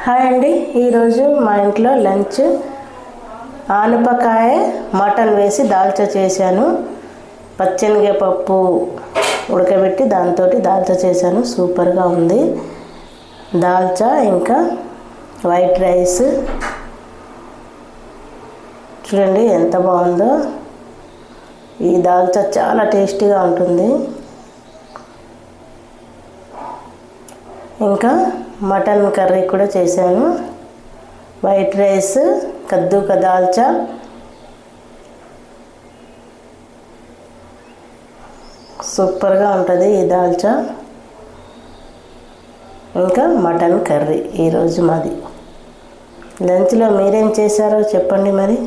Hi అండి, ఈరోజు మా ఇంట్లో లంచ్ ఆనపకాయ మటన్ వేసి దాల్చా చేశాను. పచ్చెనగపప్పు ఉడకబెట్టి దాంతో దాల్చా చేశాను. సూపర్గా ఉంది దాల్చా. ఇంకా వైట్ రైస్ చూడండి ఎంత బాగుందో. ఈ దాల్చా చాలా టేస్టీగా ఉంటుంది. ఇంకా మటన్ కర్రీ కూడా చేశాను. వైట్ రైస్, కద్దు కా దాల్చా, సూపర్గా ఉంటుంది ఈ దాల్చా. ఇంకా మటన్ కర్రీ ఈరోజు మాది. లంచ్లో మీరేం చేశారో చెప్పండి మరి.